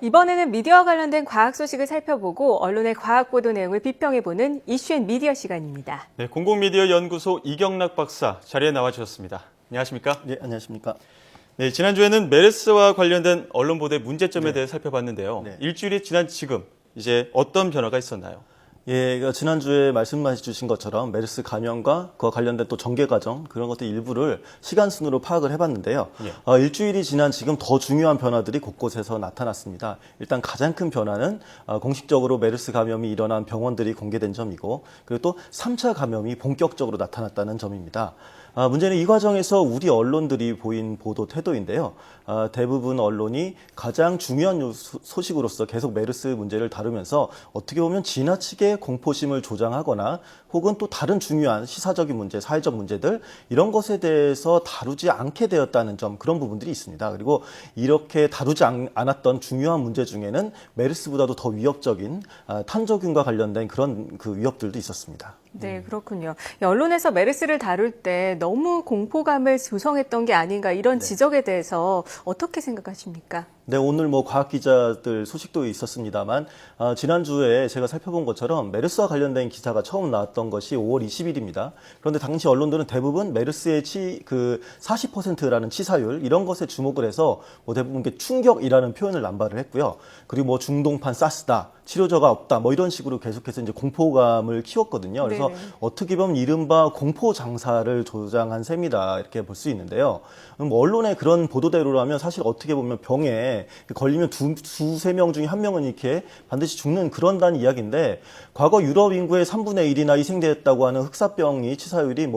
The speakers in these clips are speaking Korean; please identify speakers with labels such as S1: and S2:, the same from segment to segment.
S1: 이번에는 미디어와 관련된 과학 소식을 살펴보고 언론의 과학 보도 내용을 비평해보는 이슈앤미디어 시간입니다.
S2: 네, 공공미디어 연구소 이경락 박사 자리에 나와주셨습니다. 안녕하십니까?
S3: 네, 안녕하십니까?
S2: 네, 지난주에는 메르스와 관련된 언론 보도의 문제점에 대해
S3: 네.
S2: 살펴봤는데요.
S3: 네.
S2: 일주일이 지난 지금 이제 어떤 변화가 있었나요?
S3: 예, 지난주에 말씀해 주신 것처럼 메르스 감염과 그와 관련된 또 전개 과정 그런 것들 일부를 시간 순으로 파악을 해봤는데요.
S2: 예.
S3: 일주일이 지난 지금 더 중요한 변화들이 곳곳에서 나타났습니다. 일단 가장 큰 변화는 공식적으로 메르스 감염이 일어난 병원들이 공개된 점이고, 그리고 또 3차 감염이 본격적으로 나타났다는 점입니다. 문제는 이 과정에서 우리 언론들이 보인 보도 태도인데요. 대부분 언론이 가장 중요한 소식으로서 계속 메르스 문제를 다루면서 어떻게 보면 지나치게 공포심을 조장하거나 혹은 또 다른 중요한 시사적인 문제, 사회적 문제들 이런 것에 대해서 다루지 않게 되었다는 점, 그런 부분들이 있습니다. 그리고 이렇게 다루지 않았던 중요한 문제 중에는 메르스보다도 더 위협적인 탄저균과 관련된 그런 그 위협들도 있었습니다.
S1: 네, 그렇군요. 언론에서 메르스를 다룰 때 너무 공포감을 조성했던 게 아닌가 이런 지적에 대해서 어떻게 생각하십니까?
S3: 네, 오늘 과학 기자들 소식도 있었습니다만, 지난주에 제가 살펴본 것처럼 메르스와 관련된 기사가 처음 나왔던 것이 5월 20일입니다. 그런데 당시 언론들은 대부분 메르스의 40%라는 치사율, 이런 것에 주목을 해서 대부분 충격이라는 표현을 남발을 했고요. 그리고 중동판 사스다, 치료제가 없다, 이런 식으로 계속해서 이제 공포감을 키웠거든요. 그래서
S1: 네네.
S3: 어떻게 보면 이른바 공포 장사를 조장한 셈이다, 이렇게 볼 수 있는데요. 언론의 그런 보도대로라면 사실 어떻게 보면 병에 걸리면 두세 명 중에 한 명은 이렇게 반드시 죽는 그런다는 이야기인데, 과거 유럽 인구의 3분의 1이나 희생되었다고 하는 흑사병이 치사율이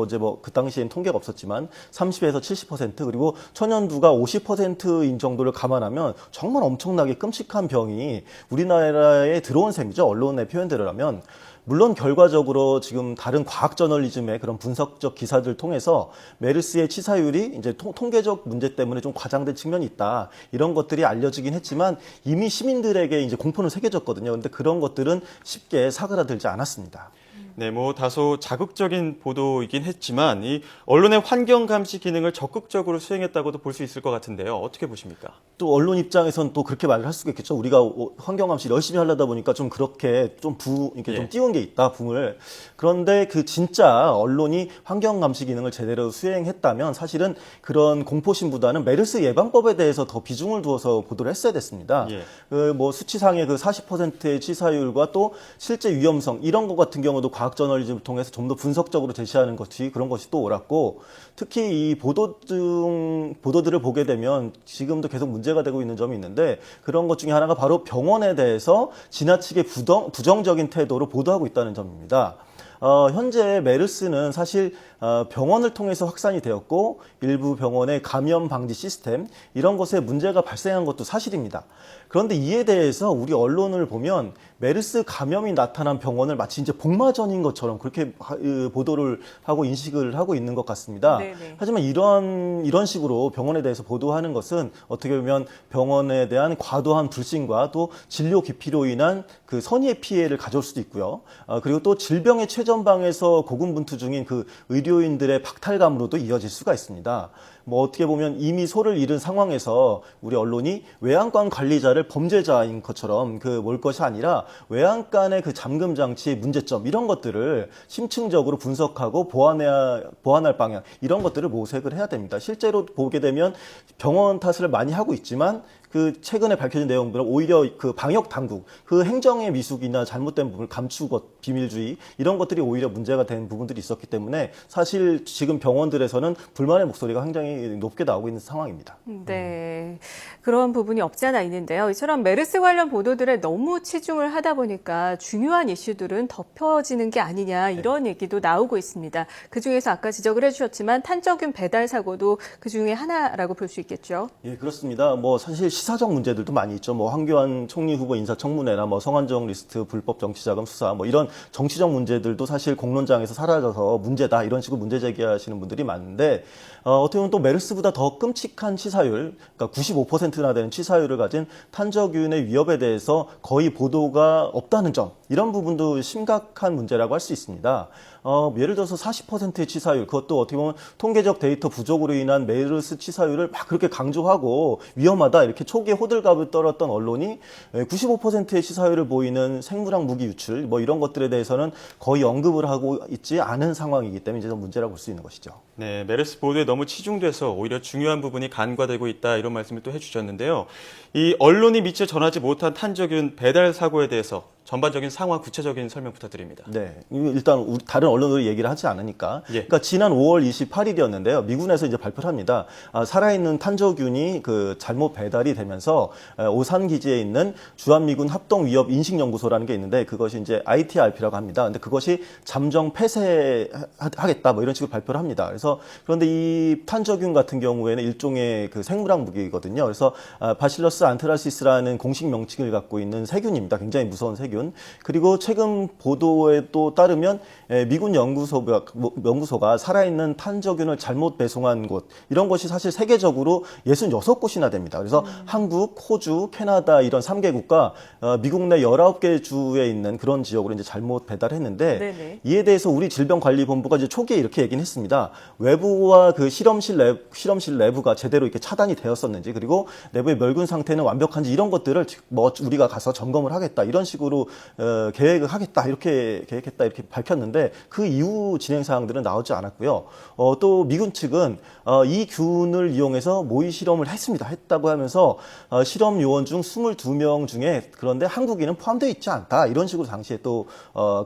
S3: 그 당시엔 통계가 없었지만 30에서 70%, 그리고 천연두가 50%인 정도를 감안하면 정말 엄청나게 끔찍한 병이 우리나라에 들어온 셈이죠. 언론의 표현대로라면. 물론 결과적으로 지금 다른 과학 저널리즘의 그런 분석적 기사들 통해서 메르스의 치사율이 이제 통계적 문제 때문에 좀 과장된 측면이 있다, 이런 것들이 알려지긴 했지만 이미 시민들에게 이제 공포는 새겨졌거든요. 근데 그런 것들은 쉽게 사그라들지 않았습니다.
S2: 네, 다소 자극적인 보도이긴 했지만 이 언론의 환경 감시 기능을 적극적으로 수행했다고도 볼 수 있을 것 같은데요. 어떻게 보십니까?
S3: 또 언론 입장에선 또 그렇게 말을 할 수가 있겠죠. 우리가 환경 감시 열심히 하려다 보니까 좀 그렇게 이렇게 좀 띄운 게 있다, 붐을. 그런데 진짜 언론이 환경 감시 기능을 제대로 수행했다면 사실은 그런 공포심보다는 메르스 예방법에 대해서 더 비중을 두어서 보도를 했어야 됐습니다.
S2: 예.
S3: 수치상의 40%의 치사율과 또 실제 위험성 이런 것 같은 경우도 과학 저널리즘을 통해서 좀 더 분석적으로 제시하는 것이, 그런 것이 또 옳았고, 특히 이 보도들을 보게 되면 지금도 계속 문제가 되고 있는 점이 있는데, 그런 것 중에 하나가 바로 병원에 대해서 지나치게 부정적인 태도로 보도하고 있다는 점입니다. 현재 메르스는 사실 병원을 통해서 확산이 되었고, 일부 병원의 감염 방지 시스템 이런 것에 문제가 발생한 것도 사실입니다. 그런데 이에 대해서 우리 언론을 보면 메르스 감염이 나타난 병원을 마치 이제 복마전인 것처럼 그렇게 보도를 하고 인식을 하고 있는 것 같습니다.
S1: 네네.
S3: 하지만 이런 식으로 병원에 대해서 보도하는 것은 어떻게 보면 병원에 대한 과도한 불신과 또 진료 기피로 인한 그 선의의 피해를 가져올 수도 있고요. 그리고 또 질병의 최전방에서 고군분투 중인 그 의료인들의 박탈감으로도 이어질 수가 있습니다. 어떻게 보면 이미 소를 잃은 상황에서 우리 언론이 외양간 관리자를 범죄자인 것처럼 몰 것이 아니라 외양간의 잠금 장치의 문제점 이런 것들을 심층적으로 분석하고 보완할 방향 이런 것들을 모색을 해야 됩니다. 실제로 보게 되면 병원 탓을 많이 하고 있지만 최근에 밝혀진 내용들은 오히려 방역 당국, 행정의 미숙이나 잘못된 부분을 감추고 비밀주의 이런 것들이 오히려 문제가 된 부분들이 있었기 때문에 사실 지금 병원들에서는 불만의 목소리가 굉장히 높게 나오고 있는 상황입니다.
S1: 네, 그런 부분이 없지 않아 있는데요. 이처럼 메르스 관련 보도들에 너무 치중을 하다 보니까 중요한 이슈들은 덮여지는 게 아니냐 이런 얘기도 나오고 있습니다. 그중에서 아까 지적을 해주셨지만 탄저균 배달 사고도 그중에 하나라고 볼 수 있겠죠.
S3: 예, 그렇습니다. 사실 시사적 문제들도 많이 있죠. 황교안 총리 후보 인사청문회나 성완종 리스트 불법 정치자금 수사 이런 정치적 문제들도 사실 공론장에서 사라져서 문제다 이런 식으로 문제 제기하시는 분들이 많은데 어떻게 보면 또 메르스보다 더 끔찍한 치사율, 그러니까 95%나 되는 치사율을 가진 탄저균의 위협에 대해서 거의 보도가 없다는 점, 이런 부분도 심각한 문제라고 할 수 있습니다. 예를 들어서 40%의 치사율, 그것도 어떻게 보면 통계적 데이터 부족으로 인한 메르스 치사율을 막 그렇게 강조하고 위험하다 이렇게 초기에 호들갑을 떨었던 언론이 95%의 치사율을 보이는 생물학 무기 유출 뭐 이런 것들에 대해서는 거의 언급을 하고 있지 않은 상황이기 때문에 이제 좀 문제라고 볼 수 있는 것이죠.
S2: 네, 메르스 보도에 너무 치중돼서 오히려 중요한 부분이 간과되고 있다 이런 말씀을 또 해주셨는데요. 이 언론이 미처 전하지 못한 탄저균 배달 사고에 대해서 전반적인 상황 구체적인 설명 부탁드립니다.
S3: 네, 일단 다른 언론으로 얘기를 하지 않으니까.
S2: 예.
S3: 그러니까 지난 5월 28일이었는데요. 미군에서 이제 발표를 합니다. 살아있는 탄저균이 잘못 배달이 되면서 오산 기지에 있는 주한미군 합동위협 인식연구소라는 게 있는데 그것이 이제 ITRP라고 합니다. 근데 그것이 잠정 폐쇄하겠다 뭐 이런 식으로 발표를 합니다. 그런데 이 탄저균 같은 경우에는 일종의 생물학 무기거든요. 그래서 바실러스 안트라시스라는 공식 명칭을 갖고 있는 세균입니다. 굉장히 무서운 세균. 그리고 최근 보도에 또 따르면 미군 연구소가 살아있는 탄저균을 잘못 배송한 곳, 이런 것이 사실 세계적으로 66곳이나 됩니다. 그래서 한국, 호주, 캐나다 이런 3개국과 미국 내 19개 주에 있는 그런 지역으로 이제 잘못 배달했는데
S1: 네네.
S3: 이에 대해서 우리 질병관리본부가 이제 초기에 이렇게 얘기는 했습니다. 외부와 실험실 내부가 제대로 이렇게 차단이 되었었는지, 그리고 내부의 멸균 상태는 완벽한지 이런 것들을 우리가 가서 점검을 하겠다 이런 식으로 계획을 하겠다 이렇게 계획했다 이렇게 밝혔는데 그 이후 진행 사항들은 나오지 않았고요. 또 미군 측은 이 균을 이용해서 모의 실험을 했다고 하면서 실험 요원 중 22명 중에 그런데 한국인은 포함되어 있지 않다 이런 식으로 당시에 또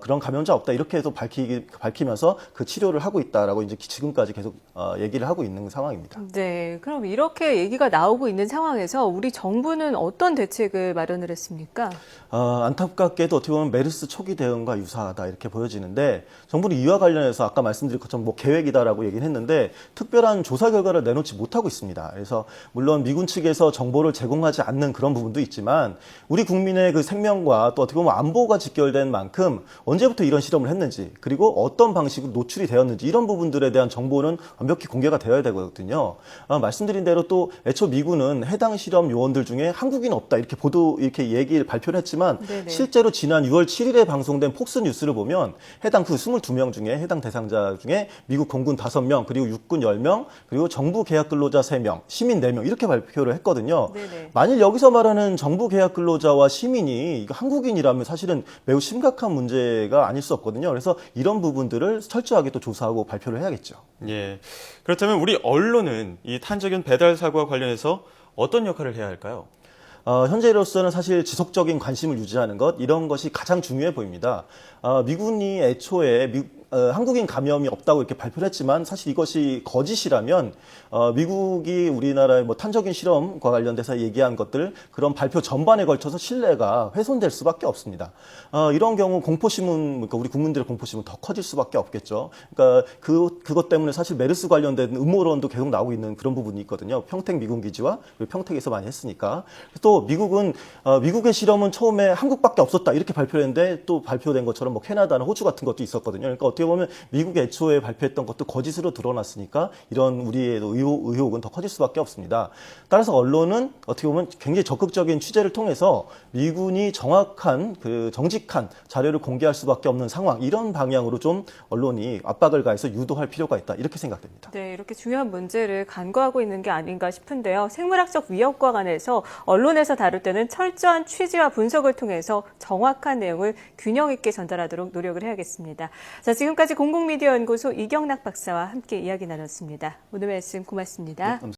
S3: 그런 감염자 없다 이렇게 해서 밝히면서 그 치료를 하고 있다라고 이제 지금까지 계속 얘기를 하고 있는 상황입니다.
S1: 네, 그럼 이렇게 얘기가 나오고 있는 상황에서 우리 정부는 어떤 대책을 마련을 했습니까?
S3: 안타깝게도 어떻게 보면 메르스 초기 대응과 유사하다 이렇게 보여지는데 정부는 이와 관련해서 아까 말씀드린 것처럼 뭐 계획이다라고 얘기는 했는데 특별한 조사 결과를 내놓지 못하고 있습니다. 그래서 물론 미군 측에서 정보를 제공하지 않는 그런 부분도 있지만 우리 국민의 그 생명과 또 어떻게 보면 안보가 직결된 만큼 언제부터 이런 실험을 했는지 그리고 어떤 방식으로 노출이 되었는지 이런 부분들에 대한 정보는 완벽히 공개가 되어야 되거든요. 말씀드린 대로 또 애초 미군은 해당 실험 요원들 중에 한국인 없다 이렇게 얘기를 발표를 했지만
S1: 네네.
S3: 실제로 지난 6월 7일에 방송된 폭스뉴스를 보면 해당 22명 중에 해당 대상자 중에 미국 공군 5명 그리고 육군 10명 그리고 정부 계약 근로자 3명 시민 4명 이렇게 발표를 했거든요.
S1: 네네.
S3: 만일 여기서 말하는 정부 계약 근로자와 시민이 이거 한국인이라면 사실은 매우 심각한 문제가 아닐 수 없거든요. 그래서 이런 부분들을 철저하게 또 조사하고 발표를 해야겠죠.
S2: 예. 그렇다면 우리 언론은 이 탄저균 배달 사고와 관련해서 어떤 역할을 해야 할까요?
S3: 현재로서는 사실 지속적인 관심을 유지하는 것 이런 것이 가장 중요해 보입니다. 미군이 애초에 한국인 감염이 없다고 이렇게 발표를 했지만 사실 이것이 거짓이라면 미국이 우리나라의 탄저균 실험과 관련돼서 얘기한 것들 그런 발표 전반에 걸쳐서 신뢰가 훼손될 수밖에 없습니다. 이런 경우 공포심은 그러니까 우리 국민들의 공포심은 더 커질 수밖에 없겠죠. 그러니까 그것 때문에 사실 메르스 관련된 음모론도 계속 나오고 있는 그런 부분이 있거든요. 평택 미군 기지와 평택에서 많이 했으니까. 또 미국은 미국의 실험은 처음에 한국밖에 없었다 이렇게 발표했는데 또 발표된 것처럼 캐나다나 호주 같은 것도 있었거든요. 그러니까 어떻게 보면 미국이 애초에 발표했던 것도 거짓으로 드러났으니까 이런 우리의 의혹은 더 커질 수밖에 없습니다. 따라서 언론은 어떻게 보면 굉장히 적극적인 취재를 통해서 미군이 정확한 정직한 자료를 공개할 수밖에 없는 상황 이런 방향으로 좀 언론이 압박을 가해서 유도할 필요가 있다 이렇게 생각됩니다.
S1: 네, 이렇게 중요한 문제를 간과하고 있는 게 아닌가 싶은데요. 생물학적 위협과 관해서 언론에서 다룰 때는 철저한 취재와 분석을 통해서 정확한 내용을 균형 있게 전달하도록 노력을 해야겠습니다. 자, 지금까지 공공미디어 연구소 이경락 박사와 함께 이야기 나눴습니다. 오늘 말씀 고맙습니다.
S3: 네,